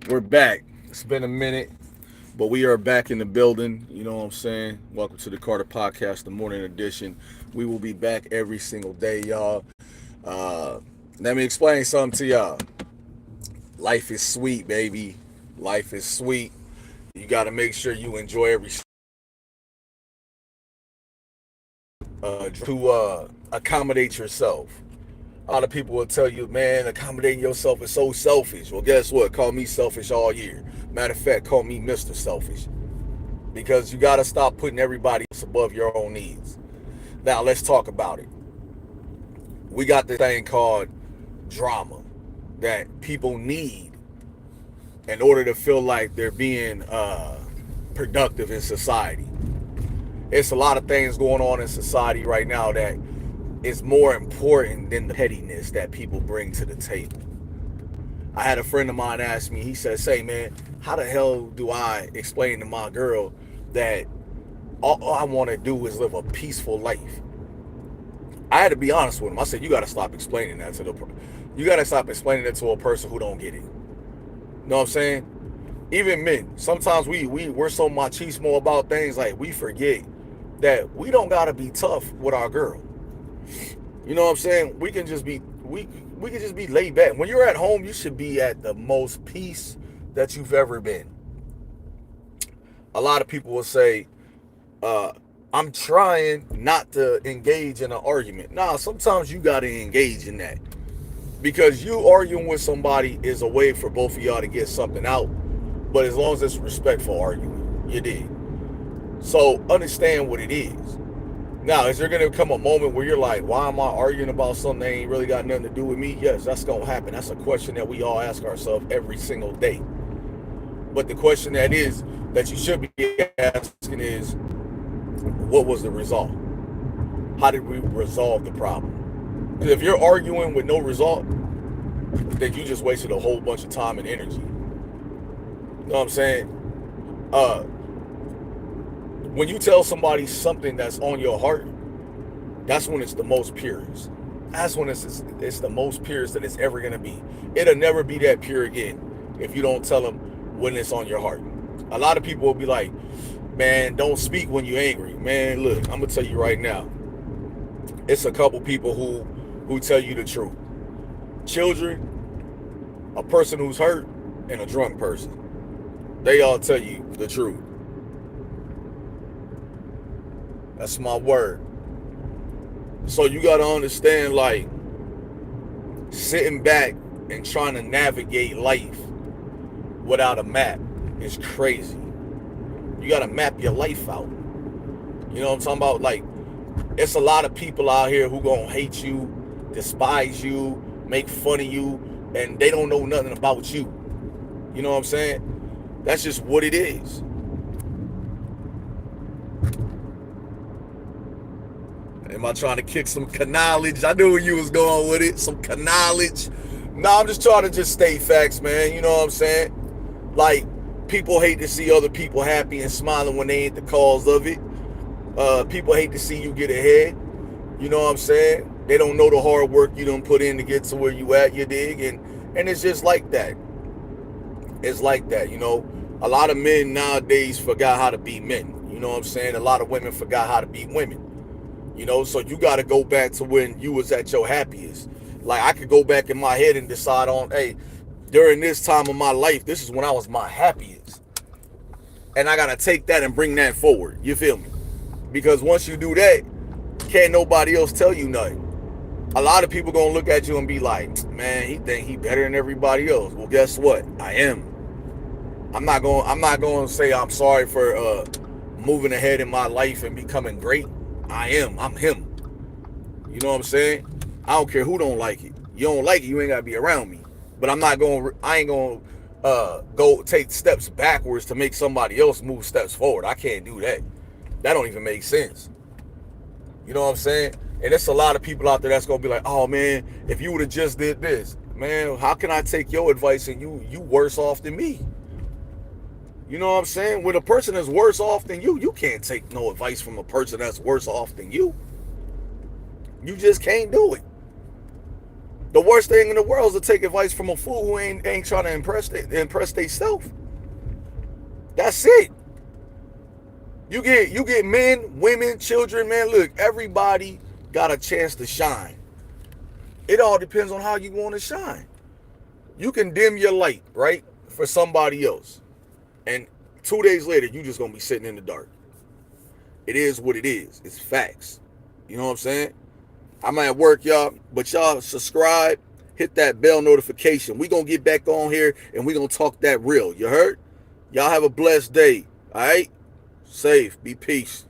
We're back. It's been a minute, but we are back in the building. You know what I'm saying? Welcome to the Carter Podcast, the morning edition. We will be back every single day, y'all. Uh, Let me explain something to y'all. Life is sweet, baby. Life is sweet. You got to make sure you enjoy every to accommodate yourself. A lot of people will tell you, man, accommodating yourself is so selfish. Well, guess what? Call me selfish all year. Matter of fact, call me Mr. Selfish. Because you got to stop putting everybody else above your own needs. Now, let's talk about it. We got this thing called drama that people need in order to feel like they're being productive in society. It's a lot of things going on in society right now that is more important than the pettiness that people bring to the table. I had a friend of mine ask me, he said, say, man, how the hell do I explain to my girl that all I want to do is live a peaceful life? I had to be honest with him. I said, you got to stop explaining that to you got to stop explaining it to a person who don't get it. You know what I'm saying? Even men, sometimes we're so machismo about things, like we forget that we don't got to be tough with our girl. You know what I'm saying? We can just be laid back. When you're at home, you should be at the most peace that you've ever been. A lot of people will say, I'm trying not to engage in an argument. Nah, sometimes you got to engage in that. Because you arguing with somebody is a way for both of y'all to get something out. But as long as it's respectful arguing, you did. So understand what it is. Now, is there going to come a moment where you're like, why am I arguing about something that ain't really got nothing to do with me? Yes, that's going to happen. That's a question that we all ask ourselves every single day. But the question that you should be asking is, what was the result? How did we resolve the problem? Because if you're arguing with no result, then you just wasted a whole bunch of time and energy. You know what I'm saying? When you tell somebody something that's on your heart, that's when it's the most purest. That's when it's the most purest that it's ever going to be. It'll never be that pure again if you don't tell them when it's on your heart. A lot of people will be like, man, don't speak when you're angry. Man, look, I'm going to tell you right now. It's a couple people who tell you the truth. Children, a person who's hurt, and a drunk person. They all tell you the truth. That's my word. So you got to understand, like, sitting back and trying to navigate life without a map is crazy. You got to map your life out. You know what I'm talking about? Like, it's a lot of people out here who gonna hate you, despise you, make fun of you, and they don't know nothing about you. You know what I'm saying? That's just what it is. Am I trying to kick some knowledge? I knew where you was going with it. Some knowledge. No, I'm just trying to just state facts, man. You know what I'm saying? Like, people hate to see other people happy and smiling when they ain't the cause of it. People hate to see you get ahead. You know what I'm saying? They don't know the hard work you done put in to get to where you at, you dig? And it's just like that. It's like that, you know. A lot of men nowadays forgot how to be men. You know what I'm saying? A lot of women forgot how to be women. You know, so you got to go back to when you was at your happiest. Like, I could go back in my head and decide on, hey, during this time of my life, this is when I was my happiest. And I got to take that and bring that forward. You feel me? Because once you do that, can't nobody else tell you nothing. A lot of people going to look at you and be like, man, he think he better than everybody else. Well, guess what? I am. I'm not going to say I'm sorry for moving ahead in my life and becoming great. I am. I'm him. You know what I'm saying? I don't care who don't like it. You don't like it, you ain't got to be around me. But I ain't going to go take steps backwards to make somebody else move steps forward. I can't do that. That don't even make sense. You know what I'm saying? And there's a lot of people out there that's going to be like, oh, man, if you would have just did this, man, how can I take your advice and you worse off than me? You know what I'm saying? When a person is worse off than you can't take no advice from a person that's worse off than you. You just can't do it. The worst thing in the world is to take advice from a fool who ain't trying to impress they self. That's it. You get men, women, children, man. Look, everybody got a chance to shine. It all depends on how you want to shine. You can dim your light, right, for somebody else. And 2 days later, you just gonna be sitting in the dark. It is what it is. It's facts. You know what I'm saying? I'm at work, y'all, but y'all subscribe, hit that bell notification. We gonna get back on here and we gonna talk that real. You heard? Y'all have a blessed day. All right? Safe. Be peace.